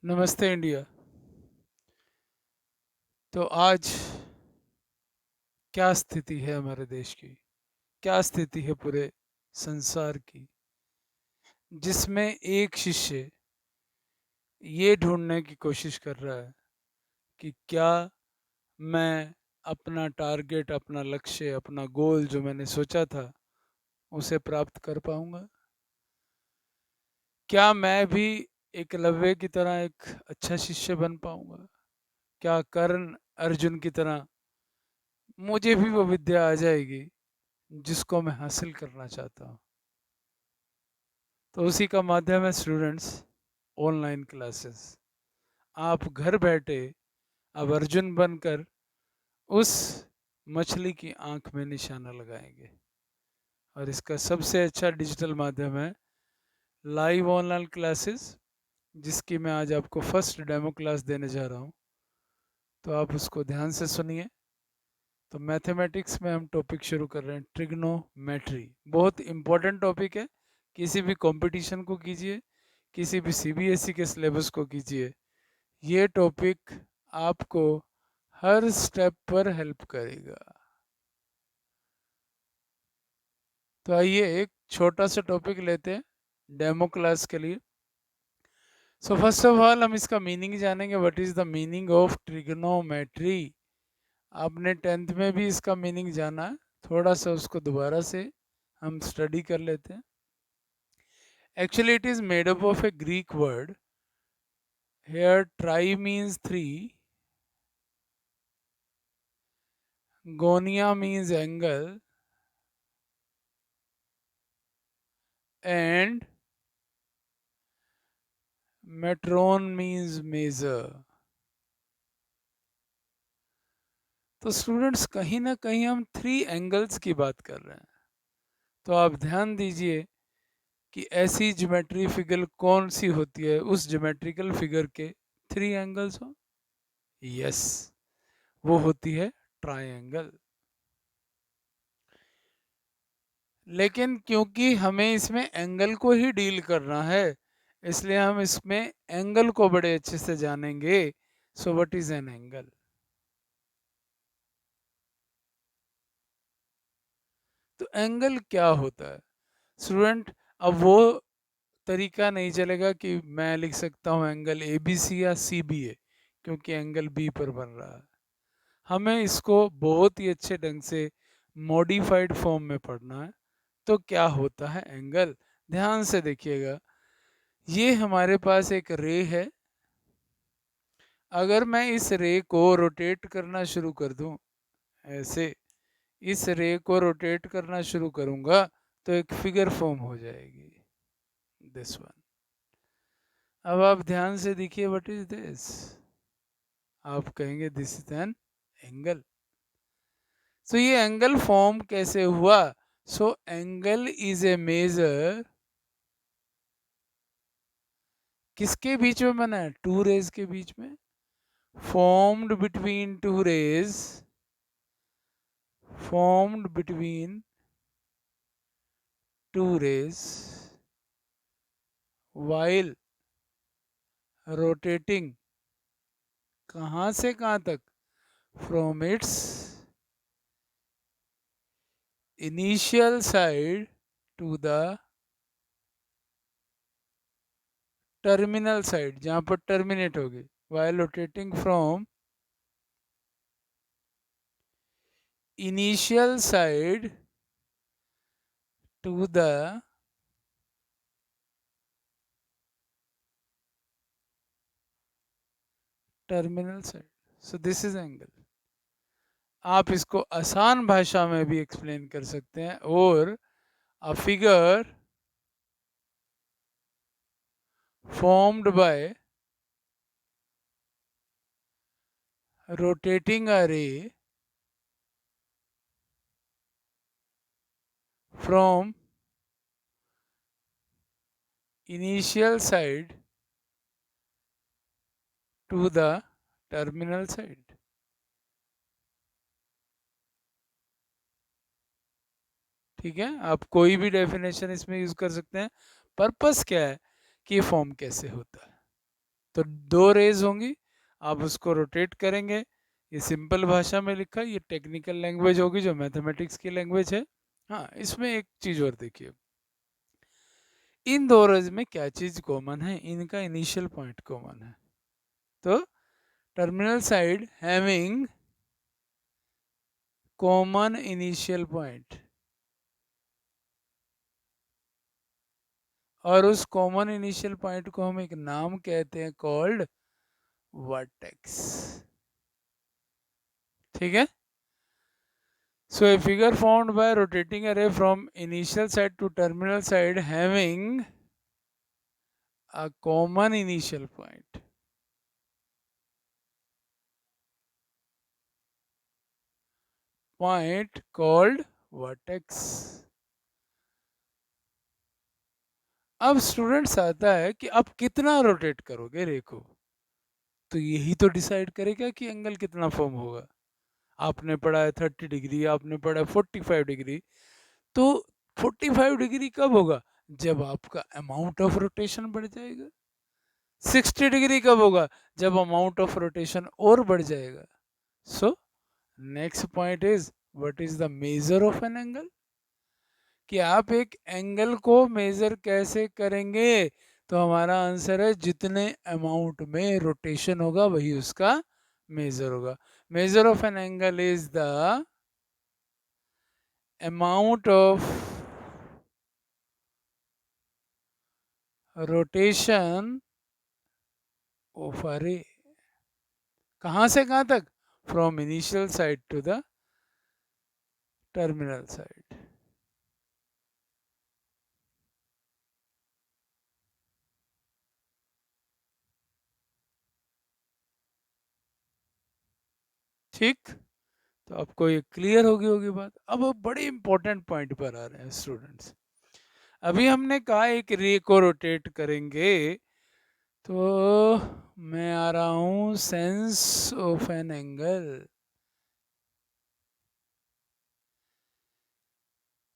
नमस्ते इंडिया। तो आज क्या स्थिति है हमारे देश की, क्या स्थिति है पूरे संसार की, जिसमें एक शिष्य ये ढूंढने की कोशिश कर रहा है कि क्या मैं अपना टारगेट, अपना लक्ष्य, अपना गोल जो मैंने सोचा था उसे प्राप्त कर पाऊंगा। क्या मैं भी एकलव्य की तरह एक अच्छा शिष्य बन पाऊंगा। क्या कर्ण अर्जुन की तरह मुझे भी वो विद्या आ जाएगी जिसको मैं हासिल करना चाहता हूँ। तो उसी का माध्यम है स्टूडेंट्स, ऑनलाइन क्लासेस। आप घर बैठे अब अर्जुन बनकर उस मछली की आंख में निशाना लगाएंगे। और इसका सबसे अच्छा डिजिटल माध्यम है लाइव ऑनलाइन क्लासेस, जिसकी मैं आज आपको फर्स्ट डेमो क्लास देने जा रहा हूँ। तो आप उसको ध्यान से सुनिए। तो मैथमेटिक्स में हम टॉपिक शुरू कर रहे हैं, ट्रिग्नोमेट्री। बहुत इंपॉर्टेंट टॉपिक है। किसी भी कंपटीशन को कीजिए, किसी भी सीबीएसई के सिलेबस को कीजिए, ये टॉपिक आपको हर स्टेप पर हेल्प करेगा। तो आइए एक छोटा सा टॉपिक लेते हैं डेमो क्लास के लिए। सो फर्स्ट ऑफ ऑल हम इसका मीनिंग जानेंगे। What is the meaning of trigonometry. आपने टेंथ में भी इसका मीनिंग जाना है, थोड़ा सा उसको दोबारा से हम स्टडी कर लेते हैं। Actually it is made up of a Greek word. Here tri means three, gonia means angle, and metron means measure. तो स्टूडेंट्स, कहीं ना कहीं हम थ्री एंगल्स की बात कर रहे हैं। तो आप ध्यान दीजिए कि ऐसी ज्योमेट्री फिगर कौन सी होती है उस ज्योमेट्रिकल फिगर के थ्री एंगल्स हो। यस, वो होती है ट्रायंगल। लेकिन क्योंकि हमें इसमें एंगल को ही डील करना है, इसलिए हम इसमें एंगल को बड़े अच्छे से जानेंगे। So what is an angle. तो एंगल क्या होता है स्टूडेंट। अब वो तरीका नहीं चलेगा कि मैं लिख सकता हूँ एंगल ए बी सी या सी बी ए, क्योंकि एंगल बी पर बन रहा है। हमें इसको बहुत ही अच्छे ढंग से मॉडिफाइड फॉर्म में पढ़ना है। तो क्या होता है एंगल, ध्यान से देखिएगा। ये हमारे पास एक रे है। अगर मैं इस रे को रोटेट करना शुरू कर दूं, ऐसे इस रे को रोटेट करना शुरू करूंगा तो एक फिगर फॉर्म हो जाएगी, दिस वन। अब आप ध्यान से देखिए, व्हाट इज दिस। आप कहेंगे this is an angle. So ये एंगल फॉर्म कैसे हुआ। So angle is a measure, किसके बीच में बना है, टू रेज के बीच में, formed between two rays, formed between two rays while rotating, कहाँ से कहाँ तक, from its initial side to the terminal side, जहाँ पर terminate होगी, while rotating from initial side to the terminal side. So this is angle. आप इसको आसान भाषा में भी एक्सप्लेन कर सकते हैं। और a figure formed by rotating a ray from initial side to the terminal side। ठीक है, आप कोई भी डेफिनेशन इसमें यूज कर सकते हैं। पर्पस क्या है कि ये फॉर्म कैसे होता है। तो 2 रेज़ होंगी, आप उसको रोटेट करेंगे। ये सिंपल भाषा में लिखा है, ये टेक्निकल लैंग्वेज होगी जो मैथमेटिक्स की लैंग्वेज है। हाँ, इसमें एक चीज़ और देखिए, इन 2 रेज़ में क्या चीज़ कॉमन है? इनका इनिशियल पॉइंट कॉमन है। तो terminal side having common initial point, और उस कॉमन इनिशियल पॉइंट को हम एक नाम कहते हैं, कॉल्ड वर्टेक्स। ठीक है? So a figure formed by rotating a ray from initial side to terminal side having a common initial point called vertex. अब स्टूडेंट्स आता है कि आप कितना रोटेट करोगे रे को, तो यही तो डिसाइड करेगा कि एंगल कितना फॉर्म होगा। आपने पढ़ा है 30 डिग्री, आपने पढ़ा है 45 डिग्री, तो 45 डिग्री कब होगा? जब आपका अमाउंट ऑफ रोटेशन बढ़ जाएगा। 60 डिग्री कब होगा? जब अमाउंट ऑफ रोटेशन और बढ़ जाएगा। So next point is, what is the major of an angle? कि आप एक एंगल को मेजर कैसे करेंगे? तो हमारा आंसर है, जितने अमाउंट में रोटेशन होगा वही उसका मेजर होगा। Measure of an angle is the amount of rotation of a ray. कहाँ से कहाँ तक? From initial side to the terminal side. ठीक, तो आपको ये क्लियर होगी होगी बात। अब बड़े इंपॉर्टेंट पॉइंट पर आ रहे हैं स्टूडेंट्स। अभी हमने कहा एक रे को रोटेट करेंगे, तो मैं आ रहा हूं सेंस ऑफ एन एंगल।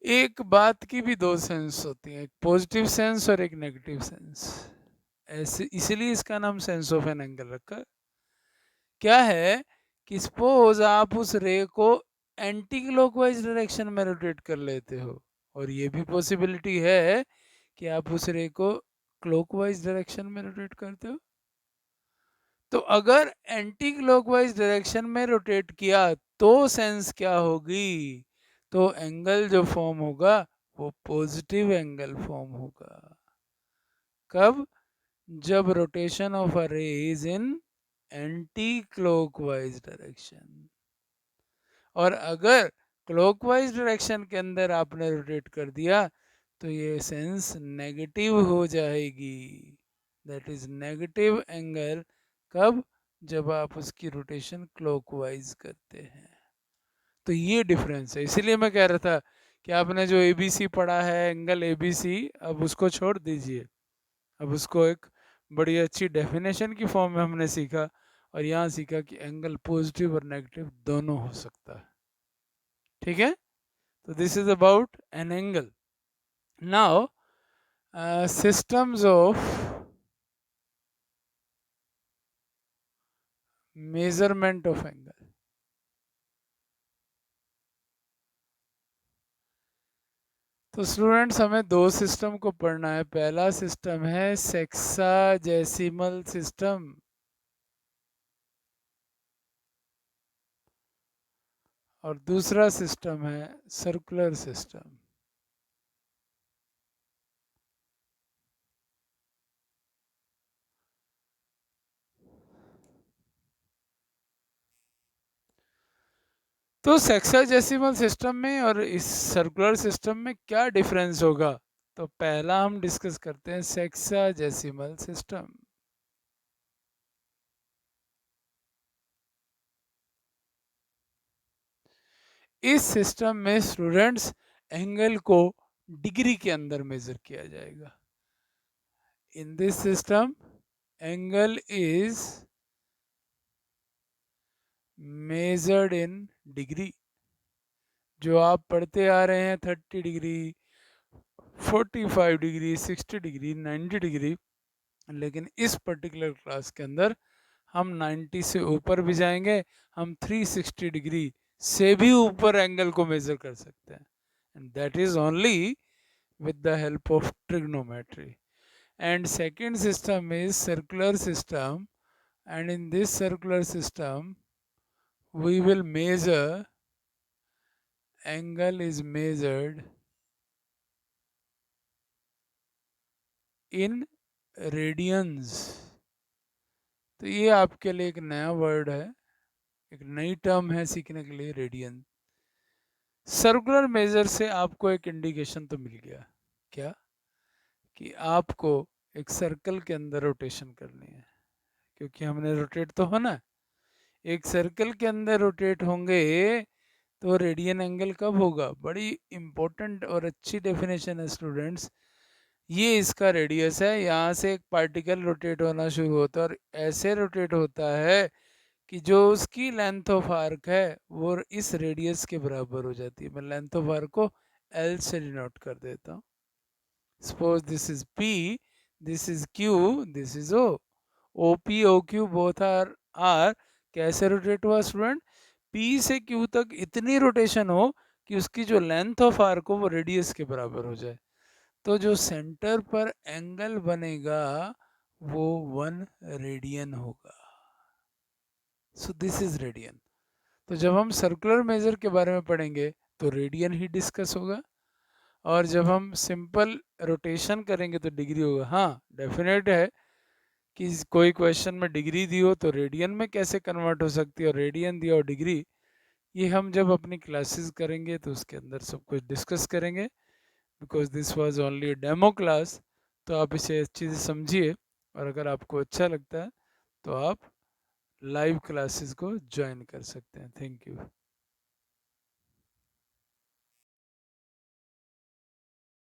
एक बात की भी दो सेंस होती हैं, एक पॉजिटिव सेंस और एक नेगेटिव सेंस। ऐसे इसलिए इसका नाम सेंस ऑफ एन एंगल रखा है। क्या है कि सपोज आप उस रे को एंटी क्लॉकवाइज डायरेक्शन में रोटेट कर लेते हो, और ये भी पॉसिबिलिटी है कि आप उस रे को क्लॉकवाइज डायरेक्शन में रोटेट करते हो। तो अगर एंटी क्लॉकवाइज डायरेक्शन में रोटेट किया तो सेंस क्या होगी? तो एंगल जो फॉर्म होगा वो पॉजिटिव एंगल फॉर्म होगा। कब? जब रोटेशन ऑफ अ रे is in anti clockwise direction. और अगर क्लॉकवाइज डायरेक्शन के अंदर आपने रोटेट कर दिया तो ये सेंस नेगेटिव हो जाएगी। That is negative angle. कब? जब आप उसकी रोटेशन क्लॉकवाइज करते हैं। तो ये डिफरेंस है। इसीलिए मैं कह रहा था कि आपने जो एबीसी पढ़ा है, एंगल एबीसी, अब उसको छोड़ दीजिए। अब उसको एक बड़ी अच्छी डेफिनेशन की फॉर्म में हमने सीखा, और यहाँ सीखा कि एंगल पॉजिटिव और नेगेटिव दोनों हो सकता है। ठीक है? तो this is about an angle. Now systems of measurement of angle। तो स्टूडेंट्स हमें दो सिस्टम को पढ़ना है। पहला सिस्टम है सेक्साजेसिमल सिस्टम, और दूसरा सिस्टम है सर्कुलर सिस्टम। तो सेक्साजेसिमल सिस्टम में और इस सर्कुलर सिस्टम में क्या डिफरेंस होगा? तो पहला हम डिस्कस करते हैं सेक्साजेसिमल सिस्टम। इस सिस्टम में स्टूडेंट्स एंगल को डिग्री के अंदर मेजर किया जाएगा। In this system angle is measured in degree. जो आप पढ़ते आ रहे हैं 30 डिग्री, 45 डिग्री, 60 डिग्री, 90 डिग्री, लेकिन इस पर्टिकुलर क्लास के अंदर हम 90 से ऊपर भी जाएंगे, हम 360 डिग्री से भी ऊपर एंगल को मेजर कर सकते हैं, and that is only with the help of trigonometry. And second system is circular system, and in this circular system we will measure, angle is measured in radians. तो ये आपके लिए एक नया वर्ड है, एक नई टर्म है सीखने के लिए, रेडियन। सर्कुलर मेजर से आपको एक इंडिकेशन तो मिल गया, क्या? कि आपको एक सर्कल के अंदर रोटेशन करनी है, क्योंकि हमने रोटेट तो होना है। एक सर्कल के अंदर रोटेट होंगे तो रेडियन एंगल कब होगा? बड़ी इंपॉर्टेंट और अच्छी डेफिनेशन है स्टूडेंट्स। ये इसका रेडियस है, यहाँ से एक पार्टिकल रोटेट होना शुरू होता है और ऐसे रोटेट होता है कि जो उसकी लेंथ ऑफ आर्क है वो इस रेडियस के बराबर हो जाती है। मैं लेंथ ऑफ आर्क को एल से डिनोट कर देता हूँ। Suppose this is P, this is Q, this is O. O P O Q both are कैसे रोटेट हुआ स्टूडेंट? पी से क्यू तक इतनी रोटेशन हो कि उसकी जो लेंथ ऑफ आर्क हो वो रेडियस के बराबर हो जाए। तो जो सेंटर पर एंगल बनेगा वो 1 रेडियन होगा। So this is radian. तो जब हम सर्कुलर मेजर के बारे में पढ़ेंगे तो रेडियन ही डिस्कस होगा, और जब हम सिंपल रोटेशन करेंगे तो डिग्री होगा। हाँ, डेफिनेट है कि कोई क्वेश्चन में डिग्री दी हो तो रेडियन में कैसे कन्वर्ट हो सकती है, और रेडियन दिया हो डिग्री, ये हम जब अपनी क्लासेस करेंगे तो उसके अंदर सब कुछ डिस्कस करेंगे। Because this was only demo class, तो आप इसे अच्छी से समझिए, और अगर आपको अच्छा लगता है तो आप लाइव क्लासेस को ज्वाइन कर सकते हैं। Thank you.